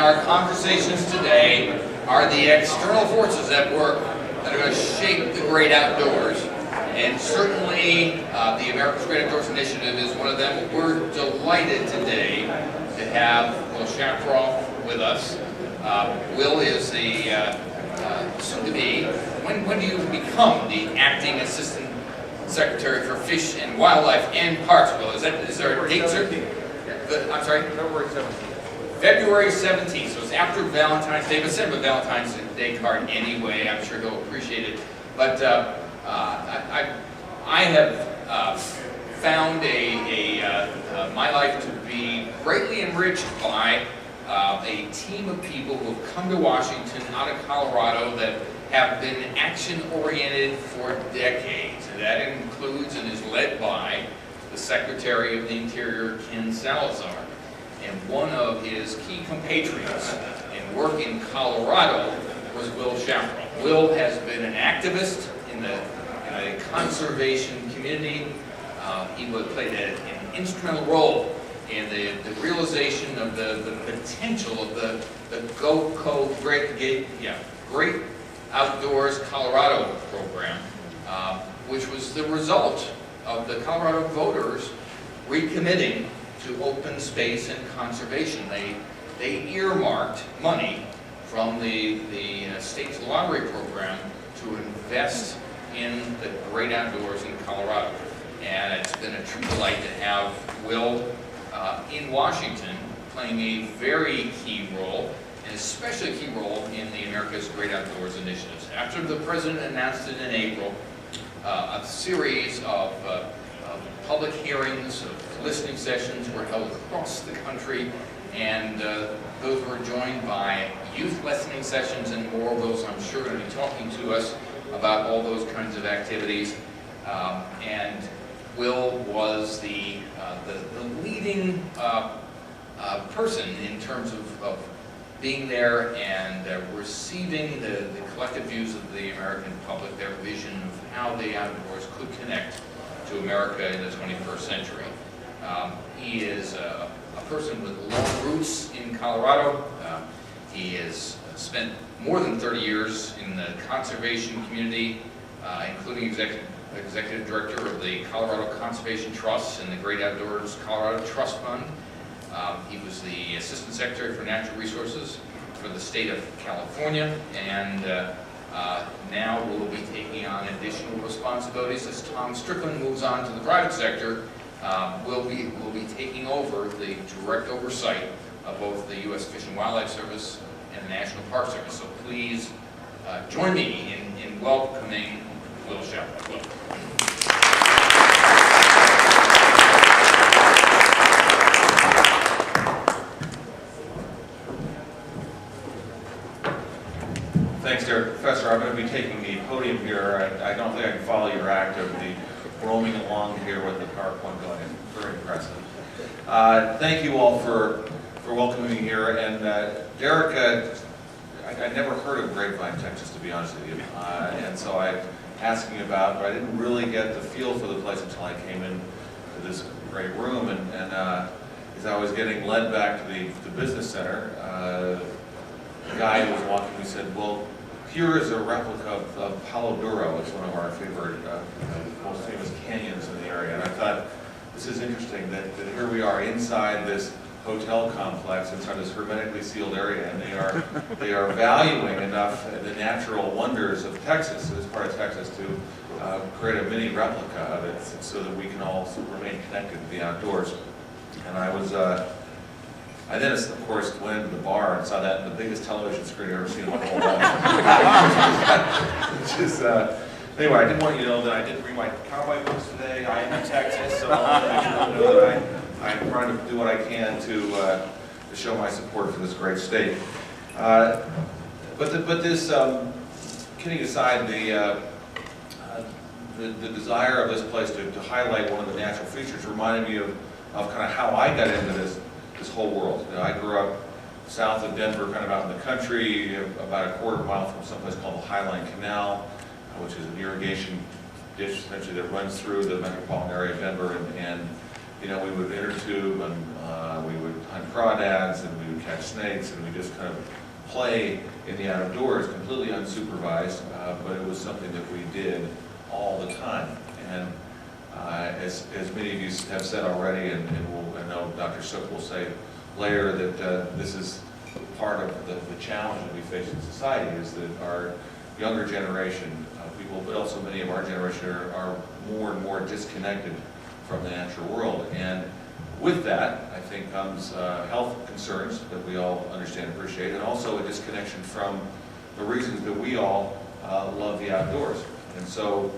our conversations today are the external forces at work that are going to shape the great outdoors. And certainly the America's Great Outdoors Initiative is one of them. We're delighted today to have Will Shafroth with us. Will is the soon-to-be, when do you become the acting assistant secretary for Fish and Wildlife and Parks, Will? Is there a date certain? I'm sorry? February 17th. February 17th, so it's after Valentine's Day, but send him a Valentine's Day card anyway. I'm sure he'll appreciate it. But I have found my life to be greatly enriched by a team of people who have come to Washington out of Colorado that have been action-oriented for decades. And that includes and is led by the Secretary of the Interior, Ken Salazar. And one of his key compatriots in work in Colorado was Will Shafroth. Will has been an activist in the conservation community. He played an instrumental role in the realization of the potential of the GOCO Great Outdoors Colorado program, which was the result of the Colorado voters recommitting to open space and conservation. They earmarked money from the state's lottery program to invest in the great outdoors in Colorado. And it's been a true delight to have Will in Washington playing a very key role, and especially a key role in the America's Great Outdoors initiatives. After the President announced it in April, a series of public hearings, of listening sessions were held across the country, and those were joined by youth listening sessions and more. Those, I'm sure, going to be talking to us about all those kinds of activities. And Will was the leading person in terms of being there and receiving the collective views of the American public, their vision of how the outdoors could connect to America in the 21st century. He is a person with long roots in Colorado. He has spent more than 30 years in the conservation community, including executive director of the Colorado Conservation Trust and the Great Outdoors Colorado Trust Fund. He was the Assistant Secretary for Natural Resources for the state of California, and now will be taking on additional responsibilities as Tom Strickland moves on to the private sector. Will be taking over the direct oversight of both the U.S. Fish and Wildlife Service and the National Park Service. So please join me in welcoming Will Shafroth. Thanks, Derek. Professor, I'm going to be taking the podium here. I don't think I can follow your act of the roaming along here with the PowerPoint going. It's very impressive. Thank you all for welcoming me here. And Derek, I never heard of Grapevine, Texas, to be honest with you. And so I'm asking about, but I didn't really get the feel for the place until I came in to this great room. And as I was getting led back to the business center, the guy who was walking me said, well, here is a replica of Palo Duro. It's one of our favorite, most famous canyons in the area. And I thought, this is interesting that here we are inside this hotel complex, inside this hermetically sealed area, and they are valuing enough the natural wonders of Texas, this part of Texas, to create a mini replica of it so that we can all remain connected to the outdoors. And I then, of course, went into the bar and saw that in the biggest television screen I've ever seen in my whole life. Anyway, I did want you to know that I didn't bring my cowboy boots today. I am in Texas, so I want to make sure you know that I'm trying to do what I can to show my support for this great state. But this, kidding aside, the desire of this place to highlight one of the natural features reminded me of kind of how I got into this whole world. You know, I grew up south of Denver, kind of out in the country, about a quarter mile from someplace called the Highline Canal, which is an irrigation ditch essentially that runs through the metropolitan area of Denver, and you know, we would inner tube and we would hunt crawdads and we would catch snakes and we just kind of play in the outdoors, completely unsupervised, but it was something that we did all the time. And as many of you have said already, and I know Dr. Sook will say later, that this is part of the challenge that we face in society, is that our younger generation, people, but also many of our generation are more and more disconnected from the natural world. And with that, I think, comes health concerns that we all understand and appreciate, and also a disconnection from the reasons that we all love the outdoors. And so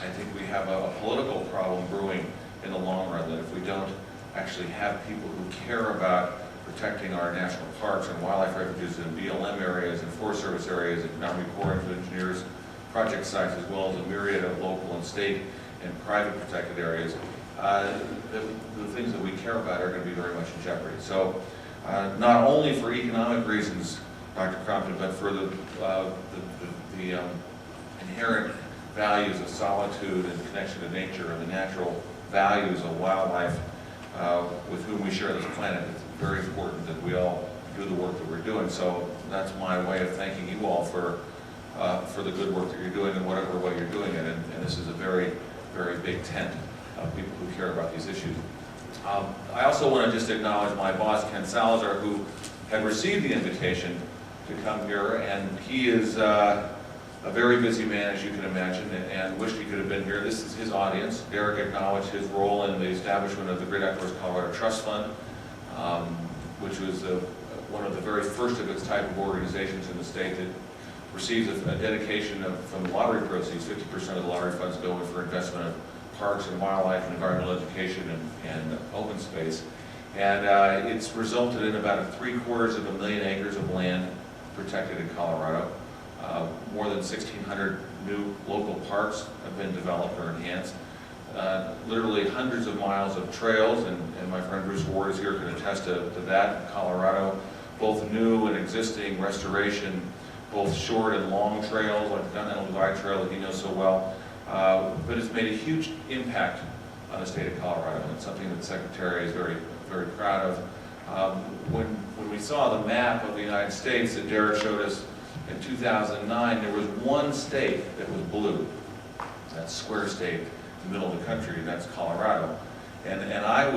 I think we have a political problem brewing in the long run, that if we don't actually have people who care about protecting our national parks and wildlife refuges and BLM areas and Forest Service areas and Army Corps of Engineers project sites, as well as a myriad of local and state and private protected areas, the things that we care about are going to be very much in jeopardy. So not only for economic reasons, Dr. Crompton, but for the inherent values of solitude and connection to nature and the natural values of wildlife with whom we share this planet, it's very important that we all do the work that we're doing. So that's my way of thanking you all for the good work that you're doing and whatever way you're doing it. And this is a very, very big tent of people who care about these issues. I also want to just acknowledge my boss, Ken Salazar, who had received the invitation to come here, and he is a very busy man, as you can imagine, and wished he could have been here. This is his audience. Derek acknowledged his role in the establishment of the Great Outdoors Colorado Trust Fund, which was one of the very first of its type of organizations in the state that receives a dedication from the lottery proceeds. 50% of the lottery funds go in for investment of parks and wildlife and environmental education and open space. And it's resulted in about 750,000 acres of land protected in Colorado. More than 1,600 new local parks have been developed or enhanced. Literally hundreds of miles of trails, and my friend Bruce Ward is here, can attest to that in Colorado, both new and existing, restoration, both short and long trails, like the Continental Divide Trail that he knows so well. But it's made a huge impact on the state of Colorado, and it's something that the Secretary is very, very proud of. When we saw the map of the United States that Derek showed us in 2009, there was one state that was blue. That's square state in the middle of the country, and that's Colorado. And I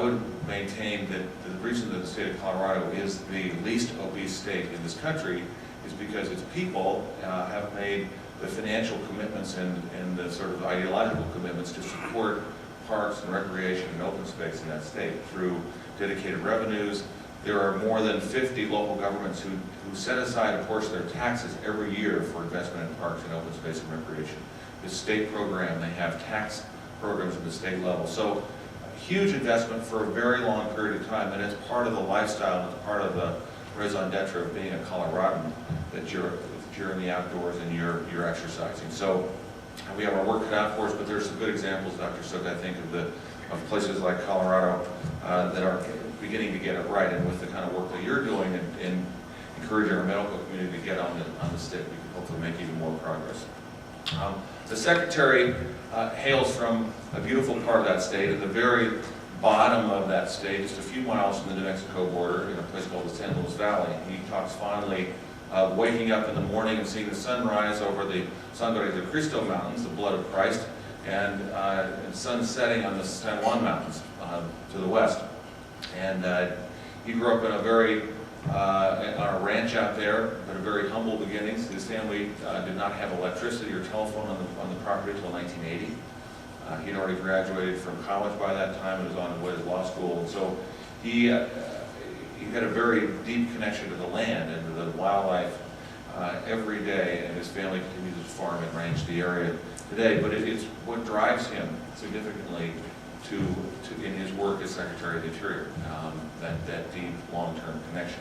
would maintain that the reason that the state of Colorado is the least obese state in this country is because its people have made the financial commitments and the sort of ideological commitments to support parks and recreation and open space in that state through dedicated revenues. There are more than 50 local governments who set aside a portion of their taxes every year for investment in parks and open space and recreation. This state program, they have tax programs at the state level. So a huge investment for a very long period of time, and it's part of the lifestyle, it's part of the raison d'etre of being a Coloradan, that you're in the outdoors and you're exercising. So we have our work cut out for us, but there's some good examples, Dr. Sook, I think, of places like Colorado that are beginning to get it right, and with the kind of work that you're doing and encouraging our medical community to get on the stick, we can hopefully make even more progress. The Secretary hails from a beautiful part of that state, at the very bottom of that state, just a few miles from the New Mexico border, in a place called the San Luis Valley. He talks fondly of waking up in the morning and seeing the sun rise over the Sangre de Cristo Mountains, the blood of Christ, and sun setting on the San Juan Mountains to the west. And he grew up in on a ranch out there, but a very humble beginnings. His family did not have electricity or telephone on the property until 1980. He'd already graduated from college by that time and was on his way to law school. And so he had a very deep connection to the land and to the wildlife every day, and his family continues to farm and ranch the area today. But it's what drives him significantly in his work as Secretary of the Interior, that deep, long-term connection.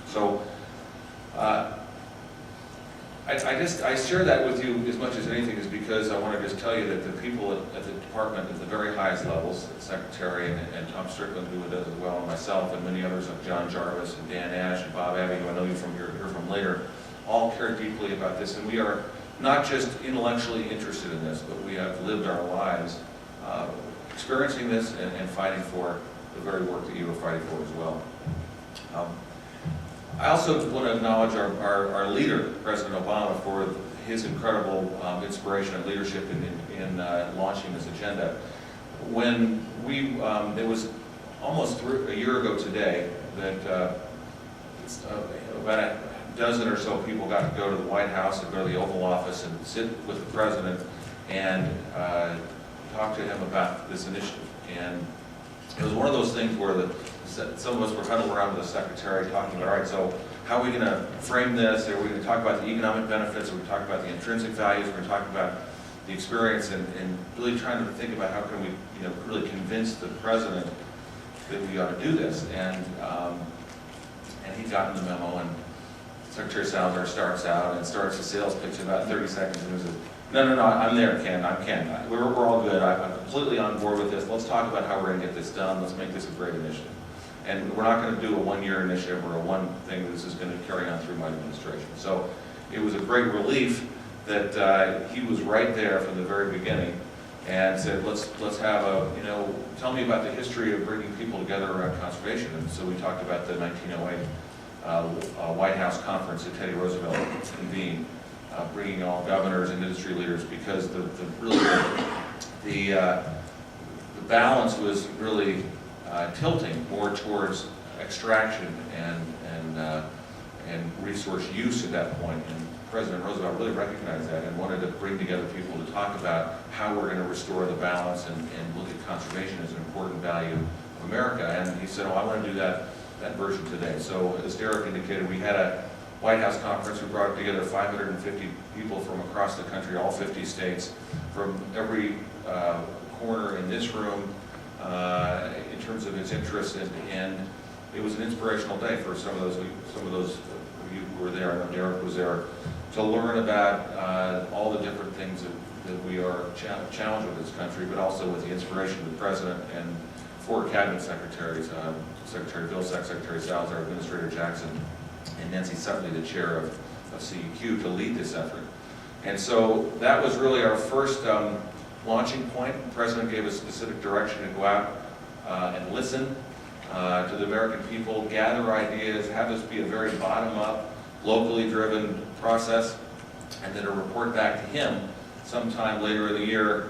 So I share that with you as much as anything is because I want to just tell you that the people at the department at the very highest levels, the Secretary and Tom Strickland, who does as well, and myself, and many others like John Jarvis and Dan Ash and Bob Abbey, who I know you hear from later, all care deeply about this. And we are not just intellectually interested in this, but we have lived our lives experiencing this and fighting for the very work that you are fighting for as well. I also want to acknowledge our leader, President Obama, for his incredible inspiration and leadership in launching this agenda. When it was almost a year ago today that about a dozen or so people got to go to the White House and go to the Oval Office and sit with the president and talk to him about this initiative. And it was one of those things where some of us were huddled around with the secretary talking about, all right, so how are we going to frame this? Are we going to talk about the economic benefits? Are we going to talk about the intrinsic values? We're going to talk about the experience and really trying to think about how can we really convince the president that we ought to do this. And he'd gotten the memo, and Secretary Salazar starts out and starts the sales pitch in about 30 seconds, and he says, no, I'm there, Ken, I'm Ken. We're all good. I'm completely on board with this. Let's talk about how we're going to get this done. Let's make this a great initiative. And we're not going to do a one-year initiative or a one thing that this is going to carry on through my administration. So it was a great relief that he was right there from the very beginning and said, let's have tell me about the history of bringing people together around conservation. And so we talked about the 1908 White House conference that Teddy Roosevelt convened, bringing all governors and industry leaders, because the balance was really tilting more towards extraction and resource use at that point. And President Roosevelt really recognized that and wanted to bring together people to talk about how we're going to restore the balance and look at conservation as an important value of America. And he said, I want to do that version today. So as Derek indicated, we had a White House conference. We brought together 550 people from across the country, all 50 states, from every corner in this room in terms of its interest, and it was an inspirational day for some of those of you who were there. I know Derek was there, to learn about all the different things that we are challenged with this country, but also with the inspiration of the President and 4 cabinet secretaries, Secretary Vilsack, Secretary Salazar, Administrator Jackson, and Nancy Sutley, the chair of CEQ, to lead this effort. And so that was really our first launching point. The President gave us specific direction to go out and listen to the American people, gather ideas, have this be a very bottom-up, locally driven process, and then a report back to him sometime later in the year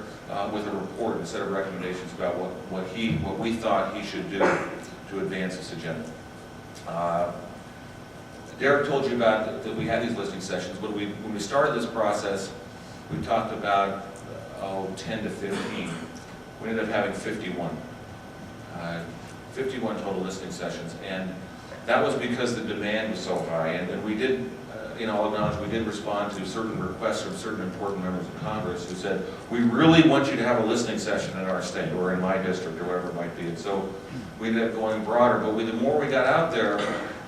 with a report, a set of recommendations about what we thought he should do to advance this agenda. Derek told you about that we had these listening sessions. When we started this process, we talked about 10 to 15. We ended up having 51. 51 total listening sessions, and that was because the demand was so high, and we did, I'll acknowledge, we did respond to certain requests from certain important members of Congress who said, we really want you to have a listening session in our state, or in my district, or whatever it might be. And so we ended up going broader, but the more we got out there,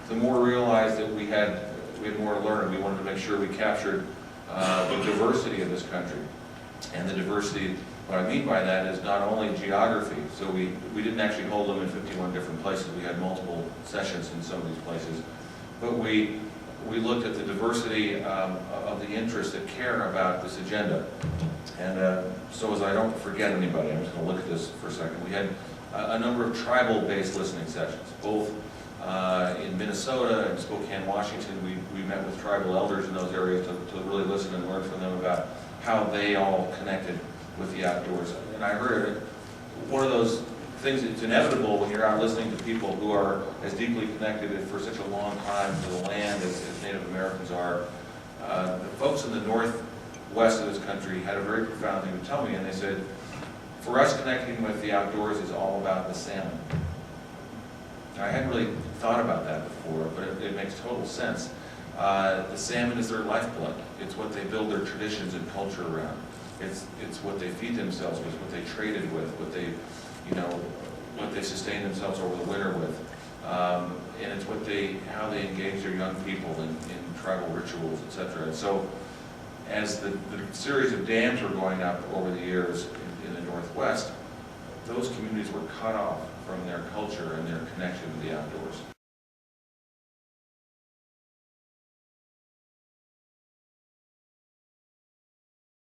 the more we realized that we had more to learn. We wanted to make sure we captured the diversity of this country. And the diversity, what I mean by that is not only geography. So we didn't actually hold them in 51 different places. We had multiple sessions in some of these places. But we looked at the diversity of the interests that care about this agenda. And so as I don't forget anybody, I'm just going to look at this for a second. We had a number of tribal-based listening sessions, both in Minnesota and Spokane, Washington. We met with tribal elders in those areas to really listen and learn from them about how they all connected with the outdoors. And I heard one of those things that's inevitable when you're out listening to people who are as deeply connected for such a long time to the land as Native Americans are. The folks in the northwest of this country had a very profound thing to tell me, and they said, for us, connecting with the outdoors is all about the salmon. I hadn't really thought about that before, but it makes total sense. The salmon is their lifeblood. It's what they build their traditions and culture around. It's what they feed themselves with, what they traded with, what they sustain themselves over the winter with, and it's how they engage their young people in tribal rituals, etc. And so, as the series of dams were going up over the years in the Northwest, those communities were cut off from their culture and their connection to the outdoors.